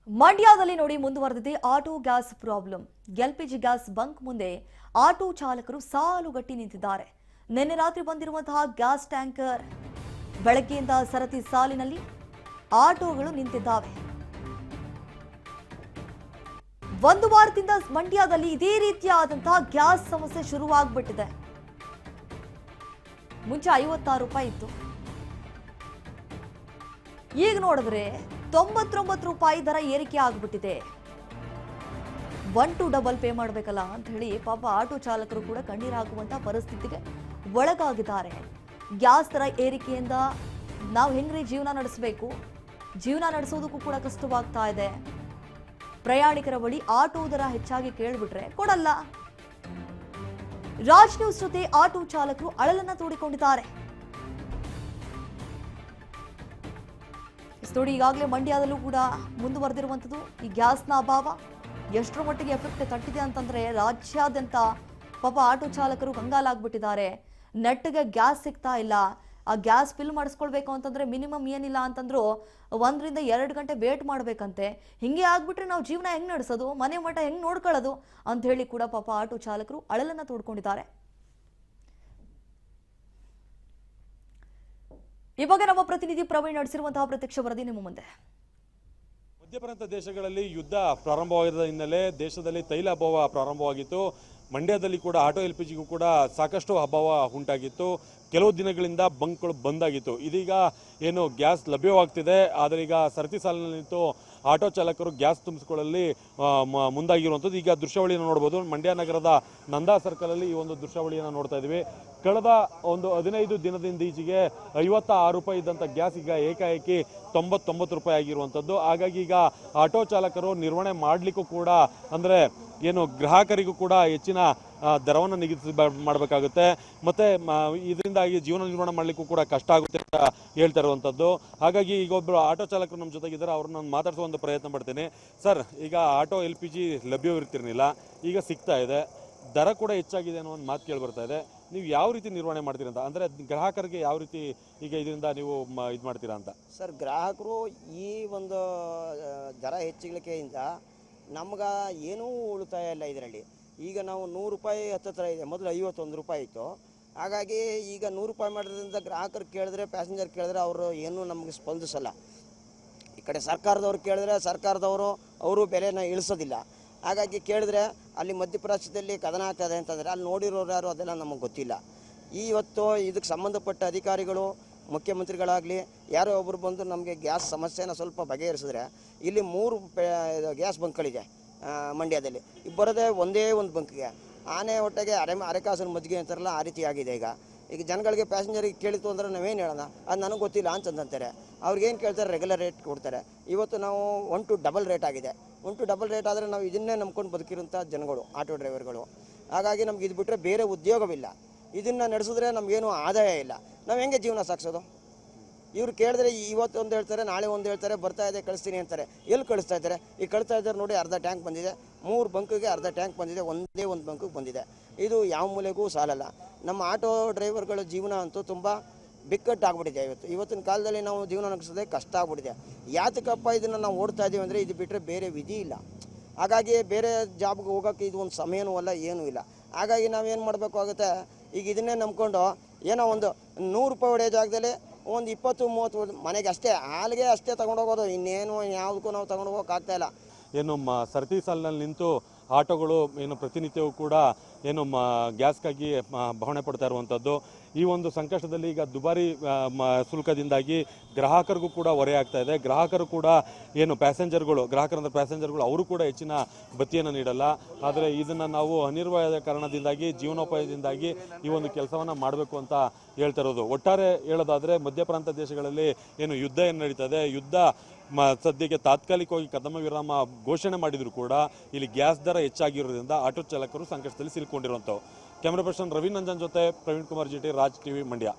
ಮಂಡ್ಯದಲ್ಲಿ ನೋಡಿ ಮುಂದುವರೆದಿದೆ auto gas problem. LPG gas bunk ಮುಂದೆ ಆಟೋ ಚಾಲಕರು ಸಾಲುಗಟ್ಟಿ ನಿಂತಿದ್ದಾರೆ. ನಿನ್ನೆ ರಾತ್ರಿ ಬಂದಿರುವಂತಹ ಗ್ಯಾಸ್ ಟ್ಯಾಂಕರ್ ಬೆಳಗ್ಗೆಯಿಂದ ಸರತಿ ಸಾಲಿನಲ್ಲಿ ಆಟೋಗಳು ನಿಂತಿದ್ದಾವೆ. ಒಂದು ವಾರದಿಂದ ಮಂಡ್ಯದಲ್ಲಿ ಇದೇ ರೀತಿಯಾದಂತಹ ಗ್ಯಾಸ್ ಸಮಸ್ಯೆ ಶುರುವಾಗ್ಬಿಟ್ಟಿದೆ. ಮುಂಚೆ 56 ರೂಪಾಯಿ ಇತ್ತು, ಈಗ ನೋಡಿದ್ರೆ 99 ರೂಪಾಯಿ ದರ ಏರಿಕೆ ಆಗ್ಬಿಟ್ಟಿದೆ. 1 to ಡಬಲ್ ಪೇ ಮಾಡಬೇಕಲ್ಲ ಅಂತ ಹೇಳಿ ಪಾಪ ಆಟೋ ಚಾಲಕರು ಕೂಡ ಕಣ್ಣೀರು ಹಾಕುವಂತ ಪರಿಸ್ಥಿತಿಗೆ ಒಳಗಾಗಿದ್ದಾರೆ. ಗ್ಯಾಸ್ ದರ ಏರಿಕೆಯಿಂದ ನಾವು ಹೆಂಗ್ರಿ ಜೀವನ ನಡೆಸಬೇಕು, ಜೀವನ ನಡೆಸೋದಕ್ಕೂ ಕೂಡ ಕಷ್ಟವಾಗ್ತಾ ಇದೆ. ಪ್ರಯಾಣಿಕರ ಬಳಿ ಆಟೋ ದರ ಹೆಚ್ಚಾಗಿ ಕೇಳಿಬಿಟ್ರೆ ಕೊಡಲ್ಲ. ರಾಜ್ ನ್ಯೂಸ್ ಜೊತೆ ಆಟೋ ಚಾಲಕರು ಅಳಲನ್ನ ತೋಡಿಕೊಂಡಿದ್ದಾರೆ. ನೋಡಿ, ಈಗಾಗಲೇ ಮಂಡ್ಯದಲ್ಲೂ ಕೂಡ ಮುಂದುವರೆದಿರುವಂಥದ್ದು ಈ ಗ್ಯಾಸ್ನ ಅಭಾವ ಎಷ್ಟರ ಮಟ್ಟಿಗೆ ಎಫೆಕ್ಟ್ ತಟ್ಟಿದೆ ಅಂತಂದ್ರೆ ರಾಜ್ಯಾದ್ಯಂತ ಪಾಪ ಆಟೋ ಚಾಲಕರು ಕಂಗಾಲಾಗ್ಬಿಟ್ಟಿದ್ದಾರೆ. ನೆಟ್ಗೆ ಗ್ಯಾಸ್ ಸಿಗ್ತಾ ಇಲ್ಲ. ಆ ಗ್ಯಾಸ್ ಫಿಲ್ ಮಾಡಿಸ್ಕೊಳ್ಬೇಕು ಅಂತಂದ್ರೆ ಮಿನಿಮಮ್ ಏನಿಲ್ಲ ಅಂತಂದ್ರು 1 ರಿಂದ 2 ಗಂಟೆ ವೇಟ್ ಮಾಡ್ಬೇಕಂತೆ. ಹಿಂಗೆ ಆಗ್ಬಿಟ್ರೆ ನಾವು ಜೀವನ ಹೆಂಗ್ ನಡೆಸೋದು, ಮನೆ ಮಠ ಹೆಂಗ್ ನೋಡ್ಕೊಳ್ಳೋದು ಅಂತ ಹೇಳಿ ಕೂಡ ಪಾಪ ಆಟೋ ಚಾಲಕರು ಅಳಲನ್ನ ತೋಡ್ಕೊಂಡಿದ್ದಾರೆ. ಈ ಬಗ್ಗೆ ನಮ್ಮ ಪ್ರತಿನಿಧಿ ಪ್ರವೀಣ್ ನಡೆಸಿರುವಂತಹ ಪ್ರತ್ಯಕ್ಷ ವರದಿ ನಿಮ್ಮ ಮುಂದೆ. ಮಧ್ಯಪ್ರಾಂತ ದೇಶಗಳಲ್ಲಿ ಯುದ್ಧ ಪ್ರಾರಂಭವಾಗಿದ್ದ ಹಿನ್ನೆಲೆ ದೇಶದಲ್ಲಿ ತೈಲ ಅಭಾವ ಪ್ರಾರಂಭವಾಗಿತ್ತು. ಮಂಡ್ಯದಲ್ಲಿ ಕೂಡ ಆಟೋ ಎಲ್ಪಿಜಿಗೂ ಕೂಡ ಸಾಕಷ್ಟು ಅಭಾವ ಉಂಟಾಗಿತ್ತು. ಕೆಲವು ದಿನಗಳಿಂದ ಬಂಕ್ಗಳು ಬಂದಾಗಿತ್ತು. ಇದೀಗ ಏನು ಗ್ಯಾಸ್ ಲಭ್ಯವಾಗ್ತಿದೆ, ಆದರೆ ಈಗ ಸರತಿ ಸಾಲಿನಲ್ಲಿ ನಿಂತು ಆಟೋ ಚಾಲಕರು ಗ್ಯಾಸ್ ತುಂಬಿಸಿಕೊಳ್ಳಲು ಮುಂದಾಗಿರುವಂಥದ್ದು. ಈಗ ದೃಶ್ಯಾವಳಿಯನ್ನು ನೋಡ್ಬೋದು. ಮಂಡ್ಯ ನಗರದ ನಂದಾ ಸರ್ಕಲಲ್ಲಿ ಈ ಒಂದು ದೃಶ್ಯಾವಳಿಯನ್ನು ನೋಡ್ತಾ ಇದ್ದೀವಿ. ಕಳೆದ ಒಂದು 15 ದಿನದಿಂದ ಈಚೆಗೆ 56 ರೂಪಾಯಿ ಇದ್ದಂಥ ಗ್ಯಾಸ್ ಈಗ ಏಕಾಏಕಿ 99 ರೂಪಾಯಿ ಆಗಿರುವಂಥದ್ದು. ಹಾಗಾಗಿ ಈಗ ಆಟೋ ಚಾಲಕರು ನಿರ್ವಹಣೆ ಮಾಡಲಿಕ್ಕೂ ಕೂಡ ಅಂದರೆ ಏನು ಗ್ರಾಹಕರಿಗೂ ಕೂಡ ಹೆಚ್ಚಿನ ದರವನ್ನು ನಿಗದಿ ಮಾಡಬೇಕಾಗುತ್ತೆ. ಮತ್ತು ಇದರಿಂದಾಗಿ ಜೀವನ ನಿರ್ವಹಣೆ ಮಾಡಲಿಕ್ಕೂ ಕೂಡ ಕಷ್ಟ ಆಗುತ್ತೆ ಅಂತ ಹೇಳ್ತಾ ಇರುವಂಥದ್ದು. ಹಾಗಾಗಿ ಈಗ ಒಬ್ಬರು ಆಟೋ ಚಾಲಕರು ನಮ್ಮ ಜೊತೆಗಿದ್ದಾರೆ, ಅವ್ರನ್ನ ಮಾತಾಡಿಸುವ ಒಂದು ಪ್ರಯತ್ನ ಪಡ್ತೀನಿ. ಸರ್, ಈಗ ಆಟೋ LPG ಲಭ್ಯವಿರ್ತಿರ್ಲಿಲ್ಲ, ಈಗ ಸಿಗ್ತಾ ಇದೆ, ದರ ಕೂಡ ಹೆಚ್ಚಾಗಿದೆ ಅನ್ನೋ ಒಂದು ಮಾತು ಕೇಳಿ ಬರ್ತಾ ಇದೆ. ನೀವು ಯಾವ ರೀತಿ ನಿರ್ವಹಣೆ ಮಾಡ್ತೀರಾ ಅಂತ, ಅಂದರೆ ಗ್ರಾಹಕರಿಗೆ ಯಾವ ರೀತಿ ಈಗ ಇದರಿಂದ ನೀವು ಇದು ಮಾಡ್ತೀರಾ ಅಂತ? ಸರ್, ಗ್ರಾಹಕರು ಈ ಒಂದು ದರ ಹೆಚ್ಚಿಗಳಿಕೆಯಿಂದ ನಮ್ಗೆ ಏನೂ ಉಳಿತಾಯ ಇಲ್ಲ ಇದರಲ್ಲಿ. ಈಗ ನಾವು 100 ರೂಪಾಯಿ ಹತ್ತಿರ ಇದೆ, ಮೊದಲು 51 ರೂಪಾಯಿ ಇತ್ತು. ಹಾಗಾಗಿ ಈಗ 100 ರೂಪಾಯಿ ಮಾಡೋದ್ರಿಂದ ಗ್ರಾಹಕರು ಕೇಳಿದ್ರೆ, ಪ್ಯಾಸೆಂಜರ್ ಕೇಳಿದ್ರೆ ಅವರು ಏನೂ ನಮಗೆ ಸ್ಪಂದಿಸಲ್ಲ. ಈ ಕಡೆ ಸರ್ಕಾರದವ್ರು ಕೇಳಿದ್ರೆ ಸರ್ಕಾರದವರು ಅವರು ಬೆಲೆನ ಇಳಿಸೋದಿಲ್ಲ. ಹಾಗಾಗಿ ಕೇಳಿದ್ರೆ ಅಲ್ಲಿ ಮಧ್ಯಪ್ರದೇಶದಲ್ಲಿ ಕದನ ಆಗ್ತದೆ ಅಂತಂದರೆ ಅಲ್ಲಿ ನೋಡಿರೋರು ಯಾರು ಅದೆಲ್ಲ ನಮಗೆ ಗೊತ್ತಿಲ್ಲ. ಇವತ್ತು ಇದಕ್ಕೆ ಸಂಬಂಧಪಟ್ಟ ಅಧಿಕಾರಿಗಳು, ಮುಖ್ಯಮಂತ್ರಿಗಳಾಗಲಿ ಯಾರೋ ಒಬ್ಬರು ಬಂದು ನಮಗೆ ಗ್ಯಾಸ್ ಸಮಸ್ಯೆನ ಸ್ವಲ್ಪ ಬಗೆಹರಿಸಿದ್ರೆ, ಇಲ್ಲಿ 3 ಗ್ಯಾಸ್ ಬಂಕ್ಗಳಿದೆ ಮಂಡ್ಯದಲ್ಲಿ. ಬರೋದೇ ಒಂದೇ ಒಂದು ಬಂಕ್ಗೆ ಆನೆ ಹೊಟ್ಟೆಗೆ ಅರೆಕಾಸಿನ ಮಜ್ಜಿಗೆ ಅಂತಾರಲ್ಲ, ಆ ರೀತಿ ಆಗಿದೆ. ಈಗ ಜನಗಳಿಗೆ ಪ್ಯಾಸೆಂಜರಿಗೆ ಕೇಳಿತು ಅಂದರೆ ನಾವೇನು ಹೇಳೋಣ, ಅದು ನನಗೆ ಗೊತ್ತಿಲ್ಲ ಅಂತಂತಾರೆ. ಅವ್ರಿಗೇನು ಕೇಳ್ತಾರೆ, ರೆಗ್ಯುಲರ್ ರೇಟ್ ಕೊಡ್ತಾರೆ. ಇವತ್ತು ನಾವು 1 to ಡಬಲ್ ರೇಟ್ ಆಗಿದೆ. 1 to ಡಬಲ್ ರೇಟ್ ಆದರೆ ನಾವು ಇದನ್ನೇ ನಂಬ್ಕೊಂಡು ಬದುಕಿರೋಂಥ ಜನಗಳು, ಆಟೋ ಡ್ರೈವರ್ಗಳು. ಹಾಗಾಗಿ ನಮ್ಗೆ ಇದು ಬಿಟ್ಟರೆ ಬೇರೆ ಉದ್ಯೋಗವಿಲ್ಲ. ಇದನ್ನು ನಡೆಸಿದ್ರೆ ನಮಗೇನು ಆದಾಯ ಇಲ್ಲ. ನಾವು ಹೆಂಗೆ ಜೀವನ ಸಾಗಿಸೋದು? ಇವ್ರು ಕೇಳಿದ್ರೆ ಇವತ್ತು ಒಂದು ಹೇಳ್ತಾರೆ, ನಾಳೆ ಒಂದು ಹೇಳ್ತಾರೆ, ಬರ್ತಾ ಇದೆ ಕಳಿಸ್ತೀನಿ ಅಂತಾರೆ. ಎಲ್ಲಿ ಕಳಿಸ್ತಾ ಇದ್ದಾರೆ? ಈಗ ಕಳಿಸ್ತಾ ಇದ್ದಾರೆ ನೋಡಿ, ಅರ್ಧ ಟ್ಯಾಂಕ್ ಬಂದಿದೆ. 3 ಬಂಕಿಗೆ ಅರ್ಧ ಟ್ಯಾಂಕ್ ಬಂದಿದೆ, ಒಂದೇ ಒಂದು ಬಂಕಿಗೆ ಬಂದಿದೆ. ಇದು ಯಾವ ಮೂಲೆಗೂ ಸಾಲಲ್ಲ. ನಮ್ಮ ಆಟೋ ಡ್ರೈವರ್ಗಳ ಜೀವನ ಅಂತೂ ತುಂಬ ಬಿಕ್ಕಟ್ಟಾಗ್ಬಿಟ್ಟಿದೆ. ಇವತ್ತಿನ ಕಾಲದಲ್ಲಿ ನಾವು ಜೀವನ ನಡೆಸೋದೇ ಕಷ್ಟ ಆಗ್ಬಿಟ್ಟಿದೆ. ಯಾತಕ್ಕಪ್ಪ ಇದನ್ನು ನಾವು ಓಡ್ತಾ ಇದ್ದೀವಿ ಅಂದರೆ ಇದು ಬಿಟ್ಟರೆ ಬೇರೆ ವಿಧಿ ಇಲ್ಲ. ಹಾಗಾಗಿ ಬೇರೆ ಜಾಬ್ಗೆ ಹೋಗೋಕ್ಕೆ ಇದು ಒಂದು ಸಮಯನೂ ಅಲ್ಲ, ಏನೂ ಇಲ್ಲ. ಹಾಗಾಗಿ ನಾವೇನು ಮಾಡಬೇಕಾಗುತ್ತೆ, ಈಗ ಇದನ್ನೇ ನಂಬ್ಕೊಂಡು ಏನೋ ಒಂದು 100 ರೂಪಾಯಿ ಹೊಡೆಯೋ ಜಾಗದಲ್ಲಿ ಒಂದು 20-30 ಮನೆಗೆ ಅಷ್ಟೇ, ಹಾಲಿಗೆ ಅಷ್ಟೇ ತೊಗೊಂಡೋಗೋದು. ಇನ್ನೇನು ಯಾವುದಕ್ಕೂ ನಾವು ತೊಗೊಂಡು ಹೋಗೋಕ್ಕಾಗ್ತಾಯಿಲ್ಲ. ಏನು ಸರತಿ ಸಾಲಿನಲ್ಲಿ ನಿಂತು ಆಟೋಗಳು ಏನು ಪ್ರತಿನಿತ್ಯವೂ ಕೂಡ ಏನು ಗ್ಯಾಸ್ಗಾಗಿ ಬವಣೆ ಪಡ್ತಾ ಇರುವಂಥದ್ದು. ಈ ಒಂದು ಸಂಕಷ್ಟದಲ್ಲಿ ಈಗ ದುಬಾರಿ ಶುಲ್ಕದಿಂದಾಗಿ ಗ್ರಾಹಕರಿಗೂ ಕೂಡ ಹೊರೆ ಆಗ್ತಾ ಇದೆ. ಗ್ರಾಹಕರು ಕೂಡ ಏನು ಗ್ರಾಹಕರಂದ್ರೆ ಪ್ಯಾಸೆಂಜರ್ಗಳು ಅವರು ಕೂಡ ಹೆಚ್ಚಿನ ಬತ್ತಿಯನ್ನು ನೀಡಲ್ಲ. ಆದರೆ ಇದನ್ನು ನಾವು ಅನಿವಾರ್ಯ ಕಾರಣದಿಂದಾಗಿ, ಜೀವನೋಪಾಯದಿಂದಾಗಿ ಈ ಒಂದು ಕೆಲಸವನ್ನು ಮಾಡಬೇಕು ಅಂತ ಹೇಳ್ತಾ ಇರೋದು. ಒಟ್ಟಾರೆ ಹೇಳೋದಾದರೆ ಮಧ್ಯಪ್ರಾಂತ ದೇಶಗಳಲ್ಲಿ ಏನು ಯುದ್ಧ ಏನು ನಡೀತದೆ, ಯುದ್ಧ ಸದ್ಯಕ್ಕೆ ತಾತ್ಕಾಲಿಕವಾಗಿ ಕದಮ ವಿರಾಮ ಘೋಷಣೆ ಮಾಡಿದ್ರು ಕೂಡ ಇಲ್ಲಿ ಗ್ಯಾಸ್ ದರ ಹೆಚ್ಚಾಗಿರೋದ್ರಿಂದ ಆಟೋ ಚಾಲಕರು ಸಂಕಷ್ಟದಲ್ಲಿ ಸಿಲುಕೊಂಡಿರುವಂಥವು. ಕ್ಯಾಮರಾ ಪರ್ಸನ್ ರವಿ ನಂಜನ್ ಜೊತೆ ಪ್ರವೀಣ್ ಕುಮಾರ್ ಜಿಟಿ, ರಾಜ್ ಟಿವಿ, ಮಂಡ್ಯ.